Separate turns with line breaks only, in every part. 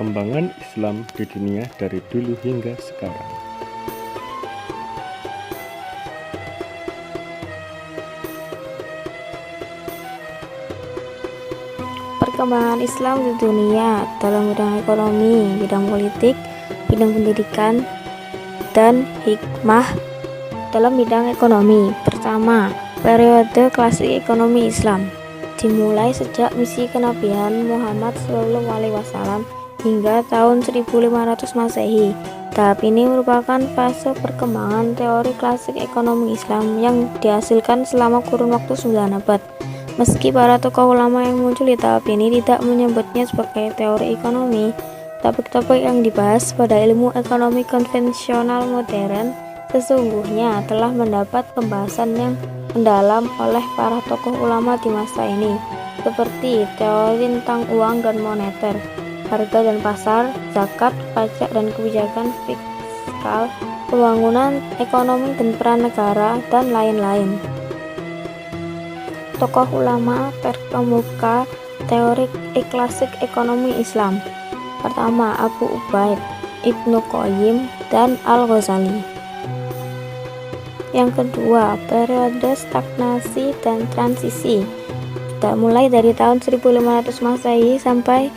perkembangan Islam di dunia dari dulu hingga sekarang.
Perkembangan Islam di dunia dalam bidang ekonomi, bidang politik, bidang pendidikan, dan hikmah dalam bidang ekonomi. Pertama, periode klasik ekonomi Islam dimulai sejak misi kenabian Muhammad SAW hingga tahun 1500 Masehi. Tahap ini merupakan fase perkembangan teori klasik ekonomi Islam yang dihasilkan selama kurun waktu 9 abad. Meski para tokoh ulama yang muncul di tahap ini tidak menyebutnya sebagai teori ekonomi, topik-topik yang dibahas pada ilmu ekonomi konvensional modern sesungguhnya telah mendapat pembahasan yang mendalam oleh para tokoh ulama di masa ini, seperti teori tentang uang dan moneter, harga dan pasar, zakat, pajak dan kebijakan fiskal, pembangunan ekonomi dan peran negara, dan lain-lain. Tokoh ulama terkemuka teori klasik ekonomi Islam. Pertama, Abu Ubaid, Ibnu Qayyim, dan Al-Ghazali. Yang kedua, periode stagnasi dan transisi. Kita mulai dari tahun 1500 Masehi sampai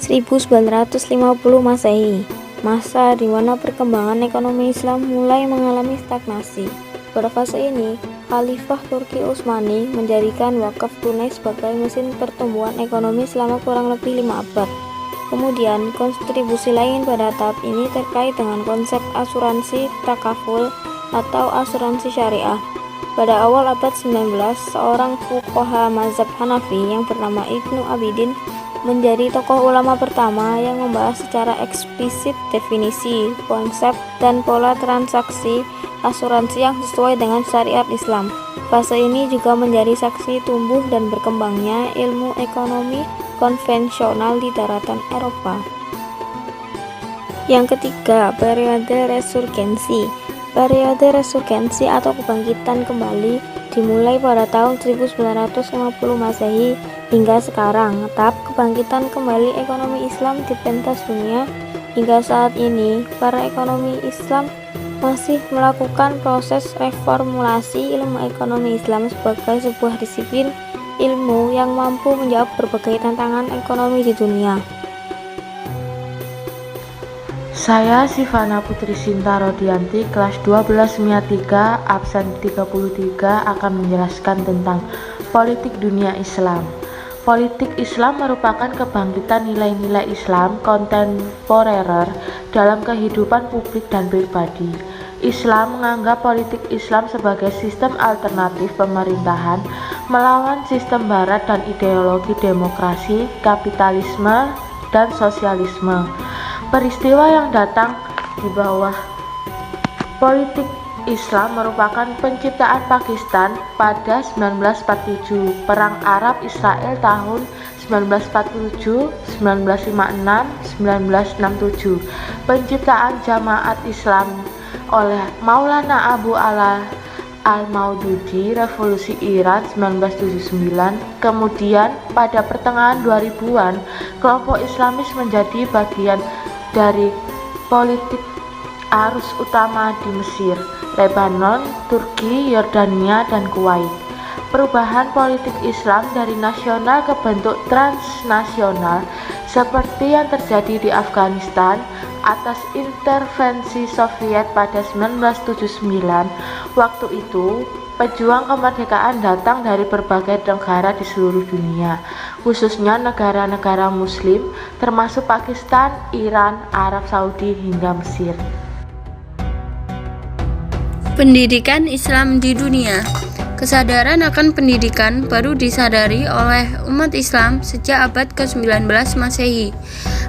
1950 Masehi. Masa di mana perkembangan ekonomi Islam mulai mengalami stagnasi. Pada fase ini, Khalifah Turki Utsmani menjadikan wakaf tunai sebagai mesin pertumbuhan ekonomi selama kurang lebih 5 abad. Kemudian, kontribusi lain pada tahap ini terkait dengan konsep asuransi takaful atau asuransi syariah. Pada awal abad 19, seorang fuqaha mazhab Hanafi yang bernama Ibnu Abidin menjadi tokoh ulama pertama yang membahas secara eksplisit definisi, konsep, dan pola transaksi asuransi yang sesuai dengan syariat Islam. Fase ini juga menjadi saksi tumbuh dan berkembangnya ilmu ekonomi konvensional di daratan Eropa. Yang ketiga, periode resurgensi. Periode resurgensi atau kebangkitan kembali dimulai pada tahun 1950 Masehi hingga sekarang. Tahap kebangkitan kembali ekonomi Islam di pentas dunia. Hingga saat ini, para ekonomi Islam masih melakukan proses reformulasi ilmu ekonomi Islam sebagai sebuah disiplin ilmu yang mampu menjawab berbagai tantangan ekonomi di dunia.
Saya Sivana Putri Sinta Rodianti, kelas 12 MIA 3, absen 33 akan menjelaskan tentang politik dunia Islam. Politik Islam merupakan kebangkitan nilai-nilai Islam kontemporer dalam kehidupan publik dan pribadi. Islam menganggap politik Islam sebagai sistem alternatif pemerintahan melawan sistem barat dan ideologi demokrasi, kapitalisme, dan sosialisme. Peristiwa yang datang di bawah politik Islam merupakan penciptaan Pakistan pada 1947, Perang Arab Israel tahun 1947, 1956, 1967, penciptaan Jamaat Islam oleh Maulana Abu Ala Al-Maududi, Revolusi Iran 1979, kemudian pada pertengahan 2000-an, kelompok Islamis menjadi bagian dari politik arus utama di Mesir, Lebanon, Turki, Yordania, dan Kuwait. Perubahan politik Islam dari nasional ke bentuk transnasional seperti yang terjadi di Afghanistan atas intervensi Soviet pada 1979. Waktu itu, pejuang kemerdekaan datang dari berbagai negara di seluruh dunia, khususnya negara-negara Muslim, termasuk Pakistan, Iran, Arab Saudi, hingga Mesir.
Pendidikan Islam di dunia. Kesadaran akan pendidikan baru disadari oleh umat Islam sejak abad ke-19 Masehi.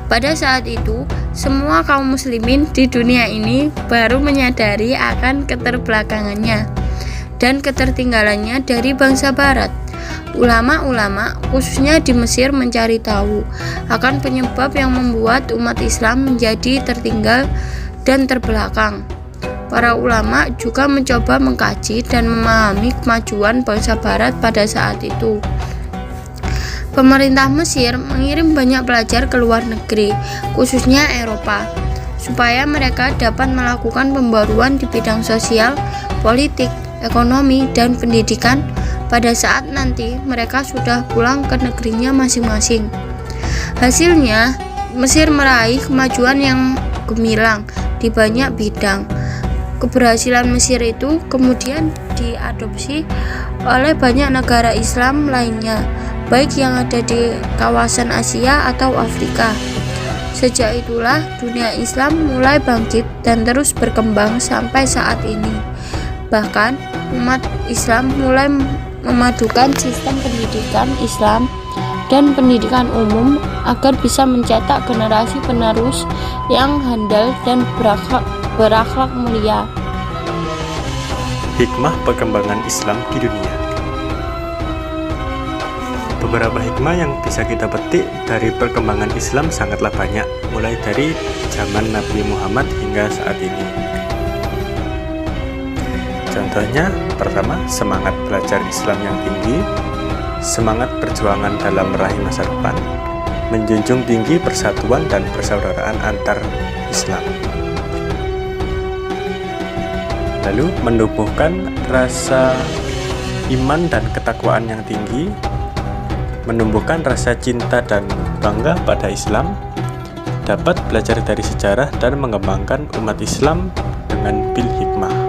Pada saat itu, semua kaum muslimin di dunia ini baru menyadari akan keterbelakangannya dan ketertinggalannya dari bangsa barat. Ulama-ulama khususnya di Mesir mencari tahu akan penyebab yang membuat umat Islam menjadi tertinggal dan terbelakang. Para ulama juga mencoba mengkaji dan memahami kemajuan bangsa barat pada saat itu. Pemerintah Mesir mengirim banyak pelajar ke luar negeri, khususnya Eropa, supaya mereka dapat melakukan pembaruan di bidang sosial, politik, ekonomi, dan pendidikan pada saat nanti mereka sudah pulang ke negerinya masing-masing. Hasilnya, Mesir meraih kemajuan yang gemilang di banyak bidang. Keberhasilan Mesir itu kemudian diadopsi oleh banyak negara Islam lainnya, baik yang ada di kawasan Asia atau Afrika. Sejak itulah dunia Islam mulai bangkit dan terus berkembang sampai saat ini. Bahkan umat Islam mulai memadukan sistem pendidikan Islam dan pendidikan umum agar bisa mencetak generasi penerus yang handal dan berakhlak mulia.
Hikmah perkembangan Islam di dunia. Beberapa hikmah yang bisa kita petik dari perkembangan Islam sangatlah banyak, mulai dari zaman Nabi Muhammad hingga saat ini. Contohnya, pertama, semangat belajar Islam yang tinggi, semangat perjuangan dalam meraih masa depan, menjunjung tinggi persatuan dan persaudaraan antar Islam. Lalu, menumbuhkan rasa iman dan ketakwaan yang tinggi, menumbuhkan rasa cinta dan bangga pada Islam, dapat belajar dari sejarah dan mengembangkan umat Islam dengan bil hikmah.